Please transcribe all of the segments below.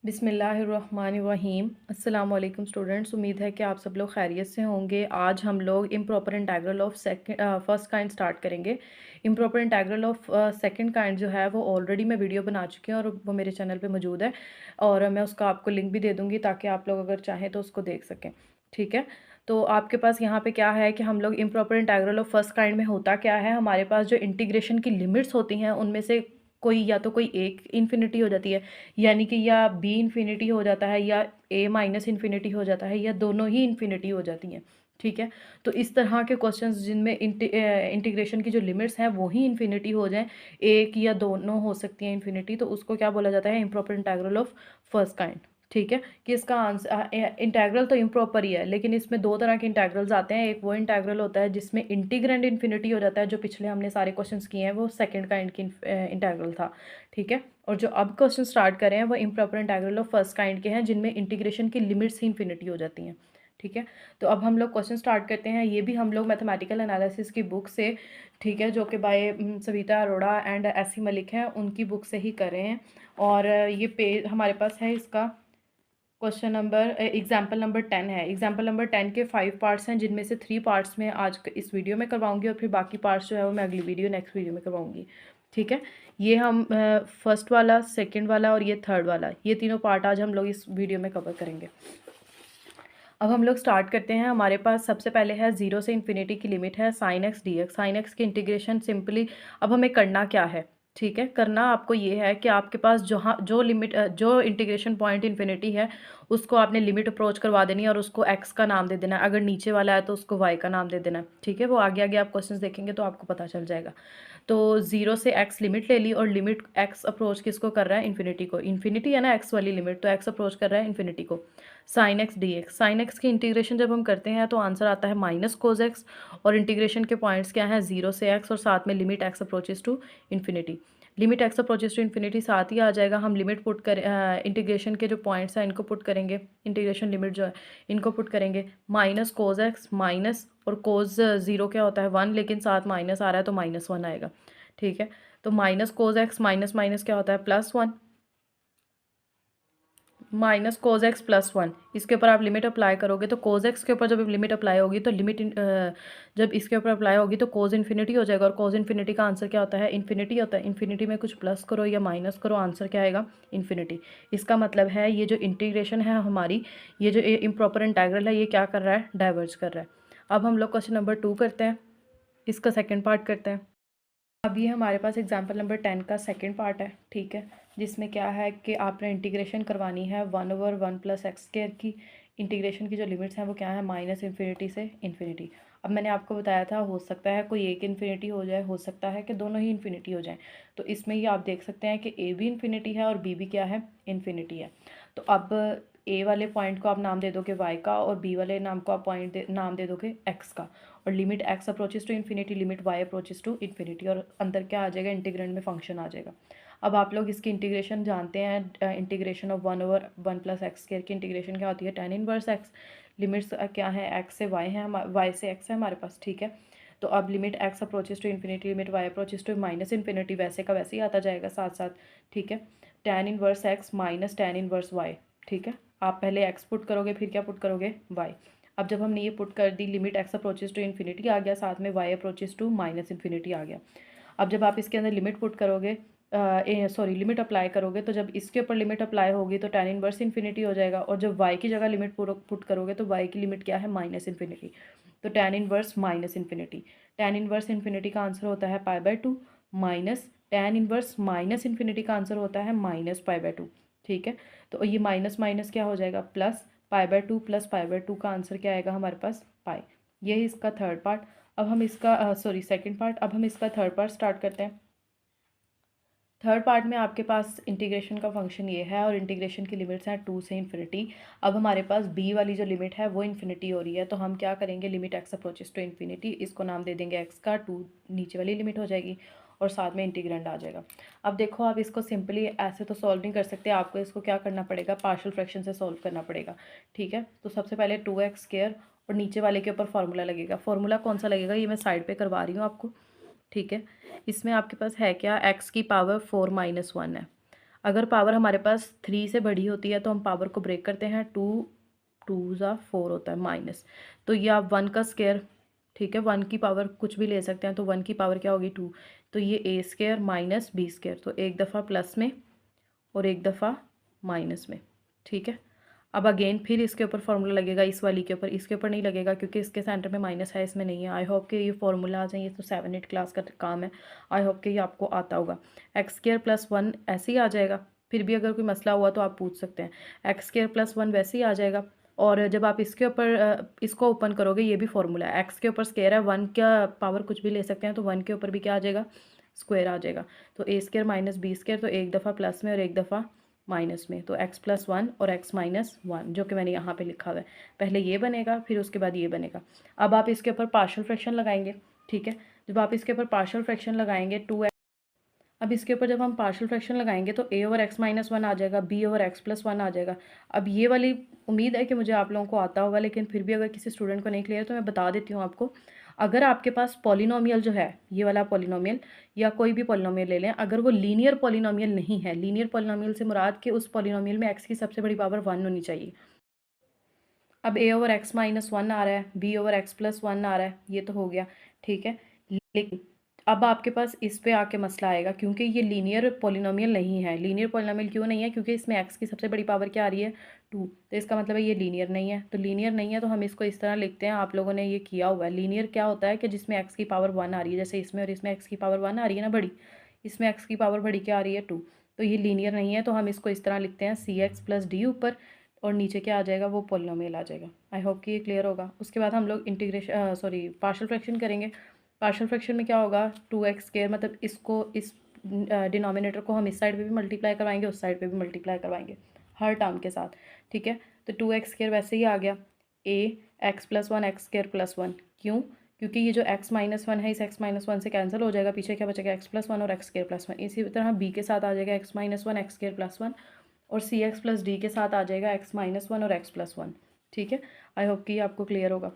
बिस्मिल्लाहिर्रहमानिर्रहीम। अस्सलाम वालेकुम स्टूडेंट्स, उम्मीद है कि आप सब लोग खैरियत से होंगे। आज हम लोग improper integral of first kind start करेंगे। Improper integral of second kind जो है वो ऑलरेडी मैं वीडियो बना चुकी हूँ और वो मेरे चैनल पे मौजूद है, और मैं उसका आपको लिंक भी दे दूँगी ताकि आप लोग अगर चाहें तो उसको देख सकें। ठीक है, तो आपके पास यहाँ पे क्या है कि हम लोग improper integral of first kind में होता क्या है, हमारे पास जो इंटीग्रेशन की लिमिट्स होती हैं उनमें से कोई या तो कोई एक इन्फिनिटी हो जाती है, यानी कि या बी इन्फिनिटी हो जाता है या ए माइनस इन्फिनिटी हो जाता है या दोनों ही इन्फिनिटी हो जाती हैं। ठीक है, तो इस तरह के क्वेश्चंस जिनमें इंटीग्रेशन की जो लिमिट्स हैं वो ही इन्फिनिटी हो जाएं, एक या दोनों हो सकती हैं इन्फिनिटी, तो उसको क्या बोला जाता है, improper integral of first kind. ठीक है, कि इसका आंसर इंटेग्रल तो इम्प्रॉपर ही है, लेकिन इसमें दो तरह के इंटेग्रल्स आते हैं। एक वो इंटेग्रल होता है जिसमें इंटीग्रैंड इन्फिनिटी हो जाता है, जो पिछले हमने सारे क्वेश्चंस किए हैं वो सेकंड काइंड की इंटेग्रल था। ठीक है, और जो अब क्वेश्चन स्टार्ट कर रहे हैं वो improper integral of first kind के हैं, जिनमें इंटीग्रेशन की लिमिट्स ही इन्फिनिटी हो जाती हैं। ठीक है, तो अब हम लोग क्वेश्चन स्टार्ट करते हैं। ये भी हम लोग मैथमेटिकल एनालिसिस की बुक से, ठीक है, जो कि by Savita Arora and S C Malik हैं, उनकी बुक से ही कर रहे हैं। और ये पेज हमारे पास है, इसका क्वेश्चन नंबर एग्जाम्पल नंबर 10 है। एग्जाम्पल नंबर 10 के 5 पार्ट्स हैं, जिनमें से 3 पार्ट्स में आज इस वीडियो में करवाऊंगी और फिर बाकी पार्ट्स जो है वो मैं अगली वीडियो नेक्स्ट वीडियो में करवाऊंगी। ठीक है, ये हम फर्स्ट वाला, सेकंड वाला और ये थर्ड वाला, ये तीनों पार्ट आज हम लोग इस वीडियो में कवर करेंगे। अब हम लोग स्टार्ट करते हैं। हमारे पास सबसे पहले है 0 से इन्फिनिटी की लिमिट है sign x d x. Sine x की इंटीग्रेशन सिंपली, अब हमें करना क्या है, ठीक है, करना आपको ये है कि आपके पास जहाँ जो लिमिट जो इंटीग्रेशन पॉइंट इन्फिनिटी है उसको आपने लिमिट अप्रोच करवा देनी है और उसको एक्स का नाम दे देना है। अगर नीचे वाला है तो उसको वाई का नाम दे देना है। ठीक है, वो आगे आगे आप क्वेश्चंस देखेंगे तो आपको पता चल जाएगा। तो 0 से एक्स लिमिट ले ली और लिमिट एक्स अप्रोच किसको कर रहा है, इन्फिनिटी को। इन्फिनिटी है ना एक्स वाली लिमिट, तो एक्स अप्रोच कर रहा है इन्फिनिटी को। Sine x d x, sine x की इंटीग्रेशन जब हम करते हैं तो आंसर आता है माइनस कोज एक्स, और इंटीग्रेशन के पॉइंट्स क्या हैं, 0 से एक्स और साथ में limit x approaches to infinity. Limit x approaches to infinity साथ ही आ जाएगा। हम लिमिट पुट कर इंटीग्रेशन के जो पॉइंट्स हैं इनको पुट करेंगे, इंटीग्रेशन लिमिट जो है इनको पुट करेंगे। माइनस कोज एक्स माइनस, और कोज ज़ीरो क्या होता है 1, लेकिन साथ माइनस आ रहा है तो -1 आएगा। ठीक है, तो minus cos x minus minus क्या होता है +1, माइनस कोज एक्स +1। इसके ऊपर आप लिमिट अप्लाई करोगे तो कोज एक्स के ऊपर जब लिमिट अप्लाई होगी तो जब इसके ऊपर अप्लाई होगी तो कोज इन्फिनिटी हो जाएगा, और कोज इन्फिनिटी का आंसर क्या होता है, इन्फिनिटी होता है। इन्फिनिटी में कुछ प्लस करो या माइनस करो, आंसर क्या आएगा, इन्फिनिटी। इसका मतलब है ये जो इंटीग्रेशन है हमारी, ये जो इम्प्रॉपर इंटेग्रल है, ये क्या कर रहा है, डाइवर्ज कर रहा है। अब हम लोग क्वेश्चन नंबर 2 करते हैं, इसका सेकेंड पार्ट करते हैं। अब ये हमारे पास एग्जाम्पल नंबर 10 का सेकंड पार्ट है। ठीक है, जिसमें क्या है कि आपने इंटीग्रेशन करवानी है 1/1 + x² की। इंटीग्रेशन की जो लिमिट्स हैं वो क्या है, माइनस इन्फिनिटी से इन्फिनिटी। अब मैंने आपको बताया था हो सकता है कोई एक इन्फिनिटी हो जाए, हो सकता है कि दोनों ही इन्फिनिटी हो जाएं। तो इसमें ही आप देख सकते हैं कि ए भी इन्फिनिटी है और बी भी क्या है, इन्फिनिटी है। तो अब ए वाले पॉइंट को आप नाम दे दोगे वाई का, और बी वाले नाम को आप नाम दे दोगे एक्स का। और limit x approaches to infinity, limit y approaches to infinity, और अंदर क्या आ जाएगा, इंटीग्रेंड में फंक्शन आ जाएगा। अब आप लोग इसकी इंटीग्रेशन जानते हैं, इंटीग्रेशन ऑफ 1/1 + x² की इंटीग्रेशन क्या होती है, tan इनवर्स x। लिमिट्स क्या है, एक्स से वाई है, वाई से एक्स है हमारे पास। ठीक है, तो अब limit x approaches to infinity, limit y approaches to minus infinity, वैसे का वैसे ही आता जाएगा साथ साथ। ठीक है, tan inverse x minus tan inverse y। ठीक है, आप पहले x पुट करोगे फिर क्या पुट करोगे, y। अब जब हमने ये पुट कर दी, limit x approaches to infinity आ गया, साथ में Y approaches to minus infinity आ गया। अब जब आप इसके अंदर लिमिट पुट करोगे, लिमिट अप्लाई करोगे, तो जब इसके ऊपर लिमिट अप्लाई होगी तो tan इनवर्स इन्फिनिटी हो जाएगा, और जब y की जगह लिमिट पुट करोगे तो y की लिमिट क्या है, माइनस इन्फिनिटी। तो tan inverse minus infinity, tan inverse infinity का आंसर होता है π/2, minus tan inverse minus infinity का आंसर होता है -π/2। ठीक है, तो ये माइनस माइनस क्या हो जाएगा, प्लस π/2 + π/2 का आंसर क्या आएगा हमारे पास, पाई। ये इसका थर्ड पार्ट। अब हम इसका सेकंड पार्ट, अब हम इसका थर्ड पार्ट स्टार्ट करते हैं। थर्ड पार्ट में आपके पास इंटीग्रेशन का फंक्शन ये है, और इंटीग्रेशन की लिमिट्स हैं 2 से इन्फिनिटी। अब हमारे पास बी वाली जो लिमिट है वो इन्फिनिटी हो रही है, तो हम क्या करेंगे, limit x approaches to infinity, इसको नाम दे देंगे एक्स का, 2 नीचे वाली लिमिट हो जाएगी और साथ में इंटीग्रेंड आ जाएगा। अब देखो, आप इसको सिंपली ऐसे तो सॉल्व नहीं कर सकते, आपको इसको क्या करना पड़ेगा, पार्शियल फ्रैक्शन से सॉल्व करना पड़ेगा। ठीक है, तो सबसे पहले 2x² और नीचे वाले के ऊपर फार्मूला लगेगा। फार्मूला कौन सा लगेगा, ये मैं साइड पे करवा रही हूँ आपको। ठीक है, इसमें आपके पास है क्या, x की पावर 4 - 1 है। अगर पावर हमारे पास 3 से बड़ी होती है तो हम पावर को ब्रेक करते हैं, 2 × 4 होता है माइनस, तो ये आप 1 का स्क्वायर, ठीक है, 1 की पावर कुछ भी ले सकते हैं, तो 1 की पावर क्या होगी 2, तो ये a square minus b square, तो एक दफ़ा प्लस में और एक दफ़ा माइनस में, ठीक है। अब अगेन फिर इसके ऊपर फार्मूला लगेगा, इस वाली के ऊपर, इसके ऊपर नहीं लगेगा क्योंकि इसके सेंटर में माइनस है, इसमें नहीं है। आई होप कि ये फार्मूला आ जाए, ये तो 7-8 क्लास का काम है, आई होप कि ये आपको आता होगा। एक्स स्क्वायर प्लस 1 ऐसे ही आ जाएगा, फिर भी अगर कोई मसला हुआ तो आप पूछ सकते हैं। एक्स स्क्वायर प्लस 1 वैसे ही आ जाएगा, और जब आप इसके ऊपर इसको ओपन करोगे, ये भी फार्मूला है, एक्स के ऊपर स्क्वायर है, 1 का पावर कुछ भी ले सकते हैं, तो 1 के ऊपर भी क्या आ जाएगा, स्क्वायर आ जाएगा। तो a square minus b square, तो एक दफ़ा प्लस में और एक दफ़ा माइनस में, तो x प्लस 1 और x माइनस 1, जो कि मैंने यहाँ पे लिखा हुआ है। पहले ये बनेगा, फिर उसके बाद ये बनेगा। अब आप इसके ऊपर पार्शियल फ्रैक्शन लगाएंगे, ठीक है। जब आप इसके ऊपर पार्शियल फ्रैक्शन लगाएंगे 2x, अब इसके ऊपर जब हम पार्शियल फ्रैक्शन लगाएंगे तो a ओवर x माइनस 1 आ जाएगा, b ओवर x प्लस 1 आ जाएगा। अब ये वाली उम्मीद है कि मुझे आप लोगों को आता होगा, लेकिन फिर भी अगर किसी स्टूडेंट को नहीं क्लियर तो मैं बता देती हूँ आपको। अगर आपके पास पॉलिनोमियल जो है, ये वाला पॉलिनोमियल या कोई भी पॉलिनोमियल ले लें, अगर वो लीनियर पॉलिनोमियल नहीं है, लीनियर पॉलिनोमियल से मुराद कि उस पॉलिनोमियल में x की सबसे बड़ी पावर 1 होनी चाहिए। अब a ओवर x माइनस 1 आ रहा है, b ओवर x प्लस 1 आ रहा है, ये तो हो गया, ठीक है। लेकिन अब आपके पास इस पे आके मसला आएगा, क्योंकि ये लीनियर पॉलिनोमियल नहीं है। लीनियर पॉलिनोमियल क्यों नहीं है, क्योंकि इसमें x की सबसे बड़ी पावर क्या आ रही है 2, तो इसका मतलब है ये लीनियर नहीं है। तो लीनियर नहीं है तो हम इसको इस तरह लिखते हैं, आप लोगों ने ये किया हुआ है। लीनियर क्या होता है कि जिसमें x की पावर 1 आ रही है, जैसे इसमें और इसमें x की पावर 1 आ रही है ना बड़ी, इसमें x की पावर बड़ी क्या आ रही है 2, तो ये लीनियर नहीं है। तो हम इसको इस तरह लिखते हैं cx प्लस डी ऊपर, और नीचे क्या आ जाएगा, वो पॉलिनोमियल आ जाएगा। आई होप कि ये क्लियर होगा। उसके बाद हम लोग इंटीग्रेशन सॉरी पार्शियल फ्रैक्शन करेंगे। पार्शियल फ्रैक्शन में क्या होगा, 2x स्क्वायर, मतलब इसको इस डिनोमिनेटर को हम इस साइड पे भी मल्टीप्लाई करवाएंगे, उस साइड पे भी मल्टीप्लाई करवाएंगे हर टर्म के साथ, ठीक है। तो 2x स्क्वायर वैसे ही आ गया, a x plus 1 x square plus 1, क्यों, क्योंकि ये जो x माइनस 1 है, इस x माइनस 1 से कैंसिल हो जाएगा, पीछे क्या बचेगा x प्लस 1 और एक्स स्क्वायर प्लस 1। इसी तरह b के साथ आ जाएगा x minus 1 x square plus 1, और सी एक्स प्लस डी के साथ आ जाएगा x माइनस 1 और x प्लस 1, ठीक है। आई होप कि ये आपको क्लियर होगा।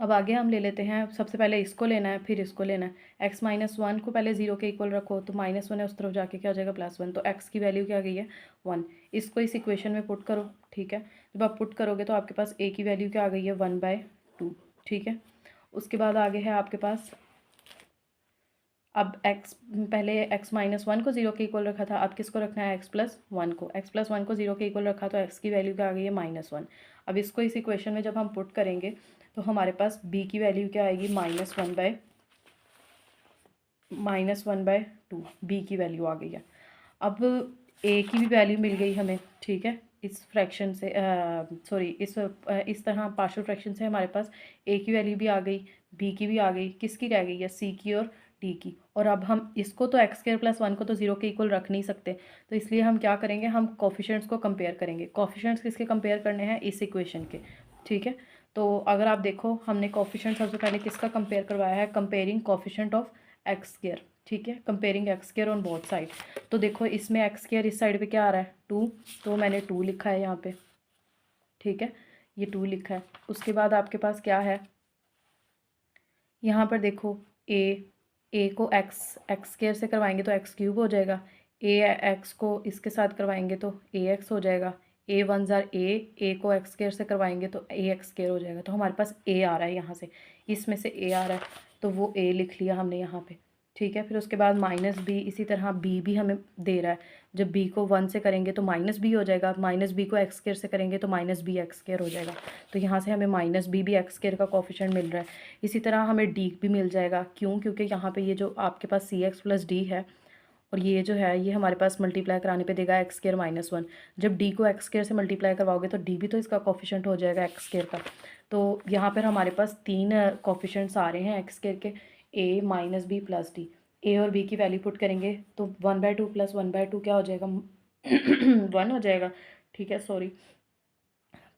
अब आगे हम ले लेते हैं, सबसे पहले इसको लेना है, फिर इसको लेना है। x माइनस 1 को पहले 0 के इक्वल रखो, तो माइनस 1 है, उस तरफ जाके क्या हो जाएगा प्लस 1, तो x की वैल्यू क्या आ गई है 1। इसको इस इक्वेशन में पुट करो, ठीक है। जब आप पुट करोगे तो आपके पास a की वैल्यू क्या आ गई है 1/2, ठीक है। उसके बाद आगे है आपके पास, अब x, पहले x माइनस 1 को 0 के इक्वल रखा था, अब किसको रखना है x प्लस 1 को, x प्लस 1 को 0 के इक्वल रखा तो x की वैल्यू क्या आ गई है -1। अब इसको इस इक्वेशन में जब हम पुट करेंगे तो हमारे पास b की वैल्यू क्या आएगी -1/2, b की वैल्यू आ गई है। अब a की भी वैल्यू मिल गई हमें, ठीक है। इस फ्रैक्शन से सॉरी इस तरह पार्शियल फ्रैक्शन से हमारे पास a की वैल्यू भी आ गई, b की भी आ गई, किसकी रह गई है c की और d की। और अब हम इसको तो एक्स स्क्वायर प्लस 1 को तो 0 के इक्वल रख नहीं सकते, तो इसलिए हम क्या करेंगे, हम कोफिशिएंट्स को कंपेयर करेंगे। कोफिशिएंट्स किसके कंपेयर करने हैं, इस इक्वेशन के, ठीक है। तो अगर आप देखो, हमने कोफिशिएंट सबसे पहले किसका कंपेयर करवाया है, comparing coefficient of x square, ठीक है, comparing x square on both side. तो देखो इसमें एक्स स्क्वायर इस साइड पे क्या आ रहा है 2, तो मैंने 2 लिखा है यहाँ पे, ठीक है, ये 2 लिखा है। उसके बाद आपके पास क्या है, यहाँ पर देखो ए को एक्स स्क्वायर से करवाएंगे तो एक्स क्यूब हो जाएगा, एक्स को इसके साथ करवाएंगे तो एक्स हो जाएगा, वन ज़ार ए को एक्स स्क्वायर से करवाएंगे तो एक्स स्क्वायर हो जाएगा। तो हमारे पास ए आ रहा है यहाँ से, इसमें से ए आ रहा है, तो वो ए लिख लिया हमने यहाँ पे, ठीक है। फिर उसके बाद माइनस बी, इसी तरह बी भी हमें दे रहा है, जब बी को 1 से करेंगे तो माइनस बी हो जाएगा, माइनस बी को एक्स स्क्वायर से करेंगे तो माइनस बी एक्स स्क्वायर हो जाएगा। तो यहाँ से हमें माइनस बी भी एक्स स्क्वायर का कोफिशिएंट मिल रहा है। इसी तरह हमें डी भी मिल जाएगा, क्यों, क्योंकि यहाँ पे ये जो आपके पास सी एक्स प्लस डी है, और ये जो है ये हमारे पास मल्टीप्लाई कराने पे देगा एक्स स्क्वायर -1। जब डी को एक्स स्क्वायर से मल्टीप्लाई करवाओगे तो डी भी तो इसका कोफिशिएंट हो जाएगा एक्स स्क्वायर का। तो यहाँ पर हमारे पास 3 कोफिशिएंट्स आ रहे हैं एक्स स्क्वायर के, ए माइनस बी प्लस डी। ए और बी की वैल्यू पुट करेंगे तो 1/2 प्लस 1/2 क्या हो जाएगा 1 हो जाएगा, ठीक है, sorry,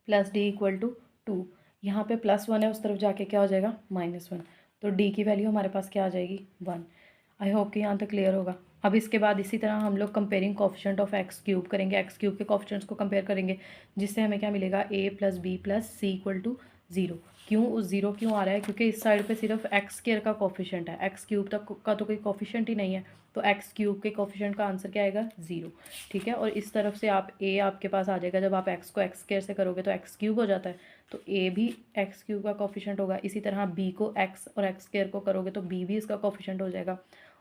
plus d equal to 2। यहाँ पे +1 है, उस तरफ जाके क्या हो जाएगा -1, तो डी की वैल्यू हमारे पास क्या आ जाएगी 1। आई होप कि यहाँ तक क्लियर होगा। अब इसके बाद इसी तरह हम लोग comparing coefficient of x cube करेंगे, एक्स क्यूब के कोफिशिएंट्स को कंपेयर करेंगे, जिससे हमें क्या मिलेगा a plus b plus c equal to 0। क्यों ज़ीरो क्यों आ रहा है? क्योंकि इस साइड पे सिर्फ एक्स स्क्वायर का कोफिशिएंट है, एक्स क्यूब तक का तो कोई कोफिशिएंट ही नहीं है, तो एक्स क्यूब के कोफिशिएंट का आंसर क्या आएगा? ज़ीरो। ठीक है, और इस तरफ से आप ए आपके पास आ जाएगा, जब आप एक्स को एक्स स्क्वायर से करोगे तो एक्स क्यूब हो जाता है, तो ए भी एक्स क्यूब का कोफिशिएंट होगा। इसी तरह बी को एक्स और एक्स स्क्वायर को करोगे तो बी भी इसका कोफिशिएंट हो जाएगा।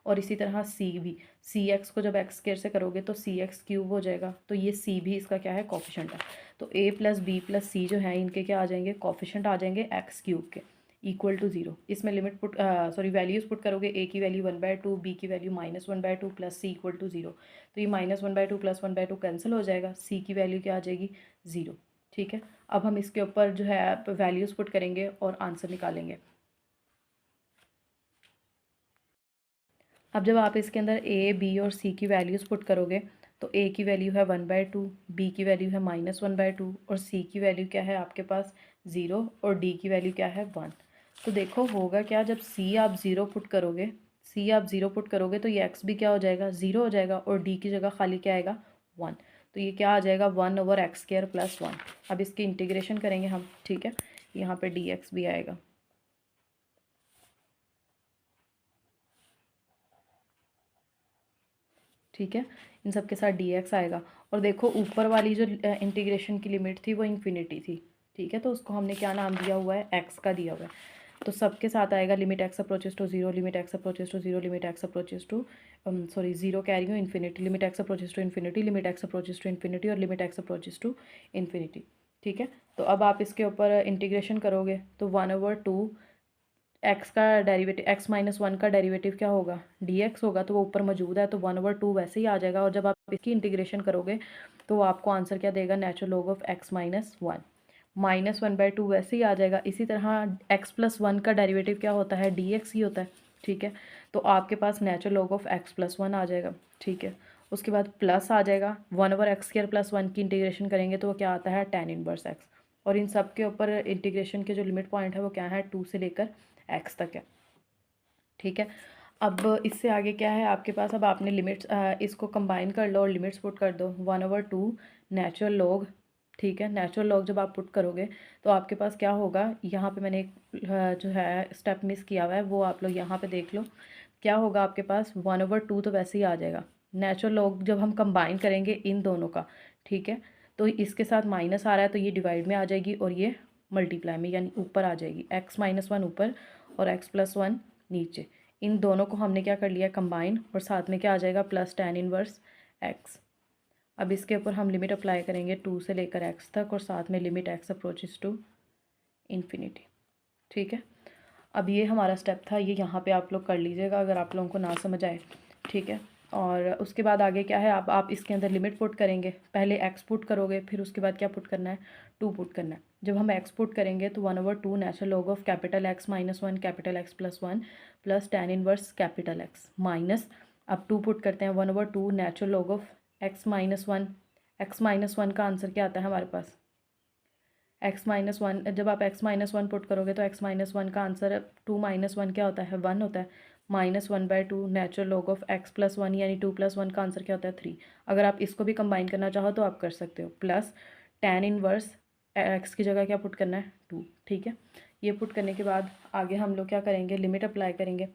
और इसी तरह सी भी, सी एक्स को जब एक्स स्क्वायर से करोगे तो सी एक्स क्यूब हो जाएगा, तो ये सी भी इसका क्या है? कोफिशिएंट है। तो a plus b plus c जो है इनके क्या आ जाएंगे? कोफिशिएंट आ जाएंगे एक्स क्यूब के, इक्वल टू ज़ीरो। इसमें limit put sorry values put करोगे, ए की वैल्यू 1/2, बी की value -1/2 plus c equal to zero. तो ये -1/2 प्लस 1/2 कैंसिल हो जाएगा, सी की वैल्यू क्या आ जाएगी? ज़ीरो। ठीक है, अब हम इसके ऊपर जो है वैल्यूज़ पुट करेंगे और आंसर निकालेंगे। अब जब आप इसके अंदर ए बी और सी की वैल्यूज़ पुट करोगे तो ए की वैल्यू है 1/2, बी की वैल्यू है -1/2 और सी की वैल्यू क्या है आपके पास? ज़ीरो, और डी की वैल्यू क्या है? 1। तो देखो होगा क्या, जब सी आप ज़ीरो पुट करोगे, सी आप ज़ीरो पुट करोगे तो ये एक्स भी क्या हो जाएगा? ज़ीरो हो जाएगा, और डी की जगह खाली क्या आएगा? 1। तो ये क्या आ जाएगा? 1/x² + 1। अब इसकी इंटीग्रेशन करेंगे हम। ठीक है, यहाँ पे डी एक्स भी आएगा। ठीक है, इन सब के साथ डी एक्स आएगा। और देखो ऊपर वाली जो इंटीग्रेशन की लिमिट थी वो इन्फिनिटी थी। ठीक है, तो उसको हमने क्या नाम दिया हुआ है? एक्स का दिया हुआ है। तो सबके साथ आएगा limit x approaches to zero, limit x approaches to zero, limit x approaches to sorry zero कह रही हूँ, infinity, limit x approaches to infinity, limit x approaches to infinity और limit x approaches to infinity. ठीक है, तो अब आप इसके ऊपर इंटीग्रेशन करोगे तो 1/2 एक्स का डेरिवेटिव, एक्स -1 का डेरिवेटिव क्या होगा? डी एक्स होगा, तो वो ऊपर मौजूद है तो 1/2 वैसे ही आ जाएगा। और जब आप इसकी इंटीग्रेशन करोगे तो वो आपको आंसर क्या देगा? नेचुरल लॉग ऑफ एक्स -1, -1/2 वैसे ही आ जाएगा। इसी तरह एक्स +1 का डेरिवेटिव क्या होता है? डी एक्स ही होता है। ठीक है, तो आपके पास नेचुरल लॉग ऑफ एक्स +1 आ जाएगा। ठीक है, उसके बाद प्लस आ जाएगा, 1/x² + 1 की इंटीग्रेशन करेंगे तो वो क्या आता है? tan inverse x. और इन सब के ऊपर इंटीग्रेशन के जो लिमिट पॉइंट है वो क्या है? 2 से लेकर एक्स तक है। ठीक है, अब इससे आगे क्या है आपके पास? अब आपने लिमिट्स इसको कंबाइन कर लो और लिमिट्स पुट कर दो। 1/2 नेचुरल लॉग, ठीक है, नेचुरल लॉग जब आप पुट करोगे तो आपके पास क्या होगा? यहाँ पे मैंने एक जो है स्टेप मिस किया हुआ है, वो आप लोग यहाँ पे देख लो। क्या होगा आपके पास? 1/2 तो वैसे ही आ जाएगा। नेचुरल लॉग जब हम कंबाइन करेंगे इन दोनों का, ठीक है, तो इसके साथ माइनस आ रहा है तो ये डिवाइड में आ जाएगी और ये मल्टीप्लाई में, यानी ऊपर आ जाएगी। एक्स -1 ऊपर और एक्स +1 नीचे। इन दोनों को हमने क्या कर लिया? कंबाइन, और साथ में क्या आ जाएगा? Plus tan inverse x. अब इसके ऊपर हम लिमिट अप्लाई करेंगे 2 से लेकर एक्स तक, और साथ में limit x approaches to infinity. ठीक है, अब ये हमारा स्टेप था, ये यहाँ पे आप लोग कर लीजिएगा अगर आप लोगों को ना समझ आए। ठीक है, और उसके बाद आगे क्या है? आप इसके अंदर लिमिट पुट करेंगे। पहले एक्स पुट करोगे, फिर उसके बाद क्या पुट करना है? 2 पुट करना है। जब हम एक्स पुट करेंगे तो 1/2 natural log of capital x -1 capital x +1 plus tan inverse capital x minus, अब 2 पुट करते हैं, 1/2 natural log of x -1। X -1 का आंसर क्या आता है हमारे पास? एक्स -1, जब आप एक्स -1 पुट करोगे तो एक्स -1 का आंसर 2 - 1 क्या होता है? 1 होता है। -1/2 नेचुरल लॉग ऑफ एक्स +1, यानी 2 + 1 का आंसर क्या होता है? 3। अगर आप इसको भी कंबाइन करना चाहो तो आप कर सकते हो। प्लस tan इनवर्स एक्स की जगह क्या पुट करना है? 2। ठीक है, ये पुट करने के बाद आगे हम लोग क्या करेंगे? लिमिट अप्लाई करेंगे।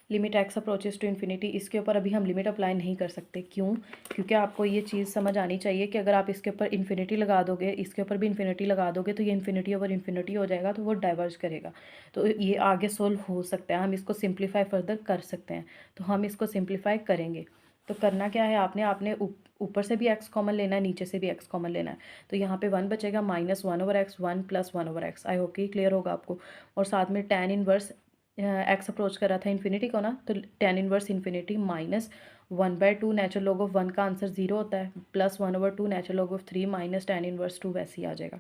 Limit x approaches to infinity, इसके ऊपर अभी हम लिमिट अप्लाई नहीं कर सकते। क्यों? क्योंकि आपको ये चीज़ समझ आनी चाहिए कि अगर आप इसके ऊपर इन्फिनिटी लगा दोगे, इसके ऊपर भी इन्फिनिटी लगा दोगे तो ये इन्फिनिटी ओवर इन्फिनिटी हो जाएगा, तो वो डाइवर्ज करेगा। तो ये आगे सोल्व हो सकता है, हम इसको सिंप्लीफाई फर्दर कर सकते हैं। तो हम इसको सिंप्लीफाई करेंगे। तो करना क्या है? आपने ऊपर से भी एक्स कॉमन लेना है, नीचे से भी एक्स कॉमन लेना है। तो यहाँ पे 1 बचेगा, -1/x, 1 + 1/x। आई होप कि क्लियर होगा आपको। और साथ में tan इनवर्स एक्स अप्रोच कर रहा था इन्फिनिटी को ना, तो tan inverse infinity -1/2 natural log of 1 का आंसर 0 होता है, plus 1/2 natural log of 3 minus tan inverse 2 वैसे ही आ जाएगा।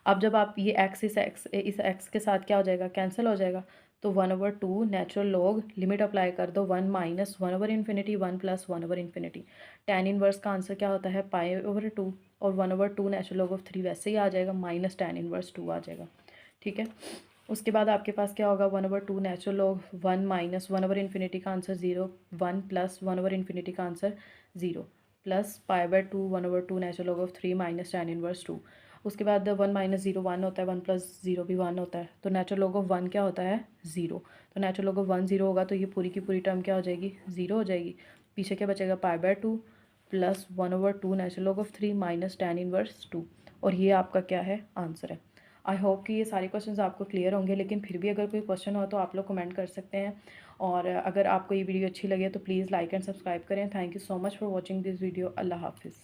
अब जब आप ये एक्स इस एक्स के साथ क्या हो जाएगा? कैंसिल हो जाएगा। तो 1/2 नेचुरल लॉग, लिमिट अप्लाई कर दो, 1 - 1/∞, 1 + 1/∞। tan इनवर्स का आंसर क्या होता है? π/2, और 1/2 नेचुरल लॉग ऑफ 3 वैसे ही आ जाएगा, माइनस tan इनवर्स 2 आ जाएगा। ठीक है, उसके बाद आपके पास क्या होगा? 1/2 नेचुरल लॉग 1 - 1/∞ का आंसर 0, 1 + 1/∞ का answer 0, plus π/2 1/2 natural log of 3 minus tan inverse 2। उसके बाद 1 माइनस ज़ीरो 1 होता है, 1 प्लस ज़ीरो भी 1 होता है, तो नेचुरल लॉग ऑफ 1 क्या होता है? 0। तो नेचुरल लॉग ऑफ 1 0 होगा, तो ये पूरी की पूरी टर्म क्या हो जाएगी? 0 हो जाएगी। पीछे क्या बचेगा? पाई/2 plus 1/2 natural log of 3 minus tan inverse 2। और ये आपका क्या है? आंसर है। आई होप कि ये सारे क्वेश्चंस आपको क्लियर होंगे, लेकिन फिर भी अगर कोई क्वेश्चन हो तो आप लोग कमेंट कर सकते हैं। और अगर आपको ये वीडियो अच्छी लगे तो प्लीज़ लाइक एंड सब्सक्राइब करें। Thank you so much for watching this video. अल्लाह हाफिज़।